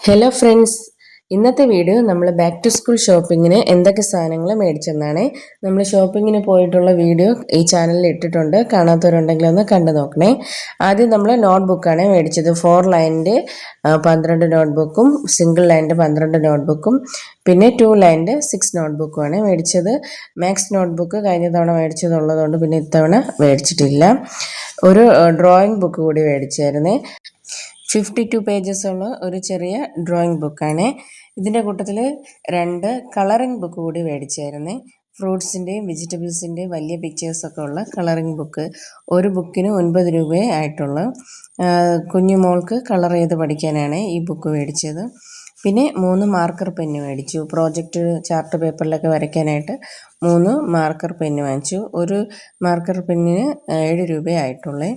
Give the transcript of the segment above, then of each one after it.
Hello friends, ഇന്നത്തെ video നമ്മൾ back to school ഷോപ്പിങ്ങിന് എന്തൊക്കെ സാധനങ്ങൾ മേടിച്ചെന്നാണ്. നമ്മൾ ഷോപ്പിങ്ങിന് പോയിട്ടുള്ള വീഡിയോ ഈ ചാനലിൽ ഇട്ടിട്ടുണ്ട്. കാണാത്തവരുണ്ടെങ്കിൽ ഒന്ന് കണ്ടു നോക്കണേ. ആദ്യം നമ്മൾ നോട്ട്ബുക്കാണ് മേടിച്ചത്. 4 ലൈനിൻ്റെ 12 നോട്ട്ബുക്കും സിംഗിൾ ലൈനിൻ്റെ 12 നോട്ട്ബുക്കും പിന്നെ 2 ലൈനിൻ്റെ 6 നോട്ട്ബുക്കുമാണ് മേടിച്ചത്. മാത്സ് നോട്ട്ബുക്ക് കഴിഞ്ഞ തവണ മേടിച്ചതുള്ളതുകൊണ്ട് പിന്നെ ഇത്തവണ മേടിച്ചിട്ടില്ല. ഒരു ഡ്രോയിങ് ബുക്ക് കൂടി മേടിച്ചായിരുന്നേ. 52 പേജസ് ഉള്ള ഒരു ചെറിയ ഡ്രോയിങ് ബുക്കാണ്. ഇതിൻ്റെ കൂട്ടത്തിൽ 2 കളറിംഗ് ബുക്ക് കൂടി മേടിച്ചായിരുന്നു. ഫ്രൂട്ട്സിൻ്റെയും വെജിറ്റബിൾസിൻ്റെയും വലിയ പിക്ചേഴ്സൊക്കെ ഉള്ള കളറിംഗ് ബുക്ക്. ഒരു ബുക്കിന് 9 രൂപയേ ആയിട്ടുള്ളൂ. കുഞ്ഞുമോൾക്ക് കളർ ചെയ്ത് പഠിക്കാനാണ് ഈ ബുക്ക് മേടിച്ചത്. പിന്നെ 3 മാർക്കർ പെന്ന് മേടിച്ചു. പ്രോജക്റ്റ് ചാർട്ട് പേപ്പറിലൊക്കെ വരയ്ക്കാനായിട്ട് 3 മാർക്കർ പെന്ന് വാങ്ങിച്ചു. ഒരു മാർക്കർ പെന്നിന് 7 രൂപയേ ആയിട്ടുള്ളൂ.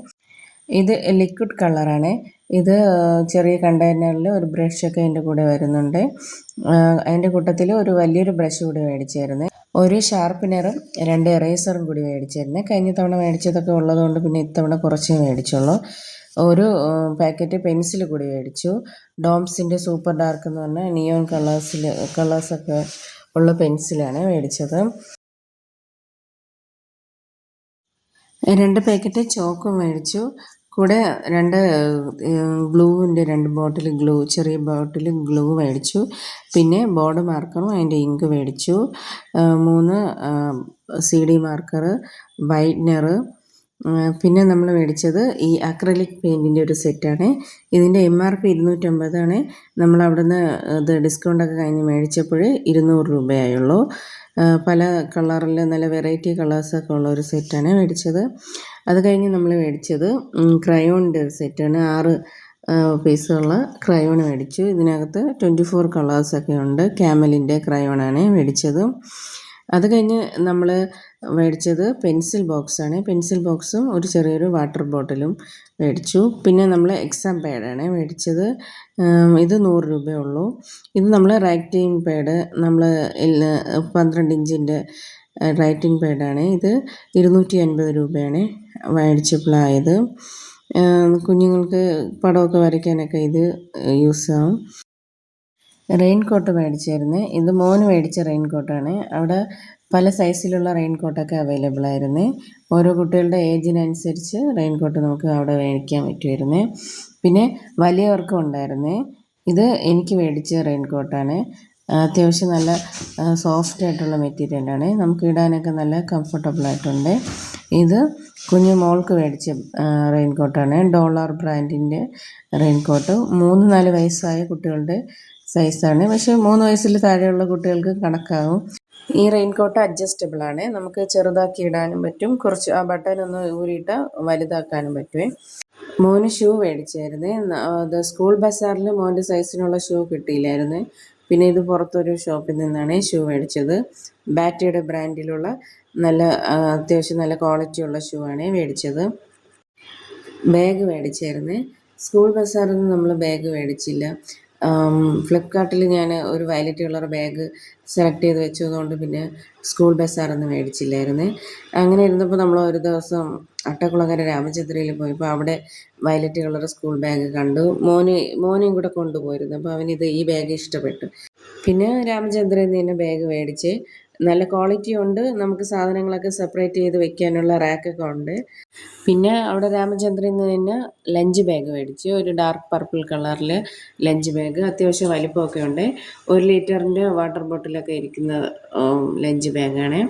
ഇത് ലിക്വിഡ് കളറാണ്. ഇത് ചെറിയ കണ്ടെയ്നറിൽ ഒരു ബ്രഷൊക്കെ അതിൻ്റെ കൂടെ വരുന്നുണ്ട്. അതിൻ്റെ കൂട്ടത്തിൽ ഒരു വലിയൊരു ബ്രഷ് കൂടി മേടിച്ചായിരുന്നു. ഒരു ഷാർപ്പനറും 2 എറേസറും കൂടി മേടിച്ചായിരുന്നു. കഴിഞ്ഞ തവണ മേടിച്ചതൊക്കെ ഉള്ളതുകൊണ്ട് പിന്നെ ഇത്തവണ കുറച്ചേ മേടിച്ചുള്ളൂ. ഒരു പാക്കറ്റ് പെൻസിൽ കൂടി മേടിച്ചു. ഡോംസിൻ്റെ സൂപ്പർ ഡാർക്ക് എന്ന് പറഞ്ഞാൽ നിയോൺ കളേഴ്സൊക്കെ ഉള്ള പെൻസിലാണ് മേടിച്ചത്. 2 പാക്കറ്റ് ചോക്ക് മേടിച്ചു. കൂടെ 2 ഗ്ലൂവിൻ്റെ 2 ബോട്ടിൽ ഗ്ലൂ, ചെറിയ ബോട്ടിൽ ഗ്ലൂ മേടിച്ചു. പിന്നെ ബോർഡ് മാർക്കറും അതിൻ്റെ ഇങ്ക് മേടിച്ചു. 3 CD മാർക്കർ, വൈറ്റ്നർ. പിന്നെ നമ്മൾ മേടിച്ചത് ഈ അക്രലിക് പെയിൻറ്റിൻ്റെ ഒരു സെറ്റാണ്. ഇതിൻ്റെ MRP 250 ആണ്. നമ്മൾ അവിടുന്ന് ഇത് ഡിസ്കൗണ്ടൊക്കെ കഴിഞ്ഞ് മേടിച്ചപ്പോൾ 200 രൂപയായുള്ളൂ. പല കളറിൽ നല്ല വെറൈറ്റി കളേഴ്സൊക്കെ ഉള്ള ഒരു സെറ്റാണ് മേടിച്ചത്. അത് കഴിഞ്ഞ് നമ്മൾ മേടിച്ചത് ക്രയോണിൻ്റെ ഒരു സെറ്റാണ്. 6 പീസുള്ള ക്രയോൺ മേടിച്ചു. ഇതിനകത്ത് 24 കളേഴ്സൊക്കെ ഉണ്ട്. ക്യാമലിൻ്റെ ക്രയോണാണ് മേടിച്ചത്. അത് കഴിഞ്ഞ് നമ്മൾ മേടിച്ചത് പെൻസിൽ ബോക്സാണ്. പെൻസിൽ ബോക്സും ഒരു ചെറിയൊരു വാട്ടർ ബോട്ടിലും മേടിച്ചു. പിന്നെ നമ്മൾ എക്സാം പാഡാണ് മേടിച്ചത്. ഇത് 100 രൂപയുള്ളൂ. ഇത് നമ്മൾ റൈറ്റിംഗ് പാഡ്, നമ്മൾ 12 ഇഞ്ചിൻ്റെ റൈറ്റിംഗ് പാഡാണ്. ഇത് 250 രൂപയാണ് മേടിച്ചപ്പോഴായത്. കുഞ്ഞുങ്ങൾക്ക് പടമൊക്കെ വരയ്ക്കാനൊക്കെ ഇത് യൂസ് ആവും. റെയിൻ കോട്ട് മേടിച്ചായിരുന്നു. ഇത് മോന് മേടിച്ച റെയിൻ കോട്ടാണ്. അവിടെ പല സൈസിലുള്ള റെയിൻ കോട്ടൊക്കെ അവൈലബിൾ ആയിരുന്നു. ഓരോ കുട്ടികളുടെ ഏജിനനുസരിച്ച് റെയിൻ കോട്ട് നമുക്ക് അവിടെ മേടിക്കാൻ പറ്റുമായിരുന്നു. പിന്നെ വലിയവർക്കും ഉണ്ടായിരുന്നു. ഇത് എനിക്ക് മേടിച്ച റെയിൻ കോട്ടാണ്. അത്യാവശ്യം നല്ല സോഫ്റ്റ് ആയിട്ടുള്ള മെറ്റീരിയലാണ്. നമുക്ക് ഇടാനൊക്കെ നല്ല കംഫർട്ടബിൾ ആയിട്ടുണ്ട്. ഇത് കുഞ്ഞു മോൾക്ക് മേടിച്ച റെയിൻ കോട്ടാണ്. ഡോളർ ബ്രാൻഡിൻ്റെ റെയിൻ കോട്ട്. 3-4 വയസ്സായ കുട്ടികളുടെ സൈസാണ്. പക്ഷേ 3 വയസ്സിൽ താഴെയുള്ള കുട്ടികൾക്ക് കണക്കാവും. ഈ റെയിൻ കോട്ട് അഡ്ജസ്റ്റബിൾ ആണ്. നമുക്ക് ചെറുതാക്കി ഇടാനും പറ്റും. കുറച്ച് ആ ബട്ടൺ ഒന്ന് ഊരിയിട്ട് വലുതാക്കാനും പറ്റുമേ. മോന് ഷൂ മേടിച്ചായിരുന്നു. അത് സ്കൂൾ ബസാറിൽ മോൻ്റെ സൈസിനുള്ള ഷൂ കിട്ടിയില്ലായിരുന്നു. പിന്നെ ഇത് പുറത്തൊരു ഷോപ്പിൽ നിന്നാണ് ഷൂ മേടിച്ചത്. ബാറ്റയുടെ ബ്രാൻഡിലുള്ള നല്ല അത്യാവശ്യം നല്ല ക്വാളിറ്റിയുള്ള ഷൂ ആണ് മേടിച്ചത്. ബാഗ് മേടിച്ചായിരുന്നു. സ്കൂൾ ബസാറിൽ നിന്ന് നമ്മൾ ബാഗ് മേടിച്ചില്ല. ഫ്ലിപ്കാർട്ടിൽ ഞാൻ ഒരു വയലറ്റ് കളർ ബാഗ് സെലക്ട് ചെയ്ത് വെച്ചതുകൊണ്ട് പിന്നെ സ്കൂൾ ബസാറിൽ നിന്ന് മേടിച്ചില്ലായിരുന്നു. അങ്ങനെ ഇരുന്നപ്പോൾ നമ്മൾ ഒരു ദിവസം അട്ടക്കുളങ്ങര രാമചന്ദ്രയിൽ പോയപ്പോൾ അവിടെ വയലറ്റ് കളർ സ്കൂൾ ബാഗ് കണ്ടു. മോനെയും കൂടെ കൊണ്ടുപോയിരുന്നു. അപ്പോൾ ഈ ബാഗ് ഇഷ്ടപ്പെട്ടു. പിന്നെ രാമചന്ദ്രയിൽ നിന്ന് തന്നെ ബാഗ് മേടിച്ച്. നല്ല ക്വാളിറ്റി ഉണ്ട്. നമുക്ക് സാധനങ്ങളൊക്കെ സെപ്പറേറ്റ് ചെയ്ത് വെക്കാനുള്ള റാക്കൊക്കെ ഉണ്ട്. പിന്നെ അവിടെ രാമചന്ദ്രയിൽ നിന്ന് തന്നെ ലഞ്ച് ബാഗ് മേടിച്ചു. ഒരു ഡാർക്ക് പർപ്പിൾ കളറിൽ ലഞ്ച് ബാഗ്. അത്യാവശ്യം വലിപ്പമൊക്കെ ഉണ്ട്. 1 ലിറ്ററിൻ്റെ വാട്ടർ ബോട്ടിലൊക്കെ ഇരിക്കുന്ന ലഞ്ച് ബാഗാണ്.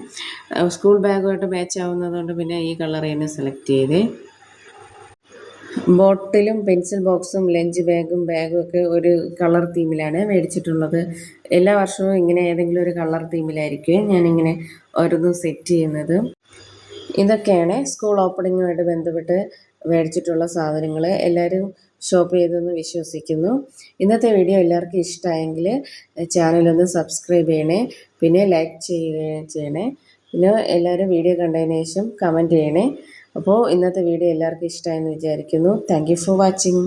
സ്കൂൾ ബാഗുമായിട്ട് മാച്ച് ആവുന്നതുകൊണ്ട് പിന്നെ ഈ കളർ തന്നെ സെലക്ട് ചെയ്തേ. ബോട്ടിലും പെൻസിൽ ബോക്സും ലഞ്ച് ബാഗും ഒക്കെ ഒരു കളർ തീമിലാണ് മേടിച്ചിട്ടുള്ളത്. എല്ലാ വർഷവും ഇങ്ങനെ ഏതെങ്കിലും ഒരു കളർ തീമിലായിരിക്കും ഞാനിങ്ങനെ ഓരോന്നും സെറ്റ് ചെയ്യുന്നത്. ഇതൊക്കെയാണ് സ്കൂൾ ഓപ്പണിങ്ങുമായിട്ട് ബന്ധപ്പെട്ട് മേടിച്ചിട്ടുള്ള സാധനങ്ങൾ. എല്ലാവരും ഷോപ്പ് ചെയ്തെന്ന് വിശ്വസിക്കുന്നു. ഇന്നത്തെ വീഡിയോ എല്ലാവർക്കും ഇഷ്ടമായെങ്കിൽ ചാനലൊന്ന് സബ്സ്ക്രൈബ് ചെയ്യണേ. പിന്നെ ലൈക്ക് ചെയ്യണേ. പിന്നെ എല്ലാവരും വീഡിയോ കണ്ടതിന് ശേഷം കമൻറ്റ് ചെയ്യണേ. അപ്പോൾ ഇന്നത്തെ വീഡിയോ എല്ലാവർക്കും ഇഷ്ടമായെന്ന് വിചാരിക്കുന്നു. Thank you for watching.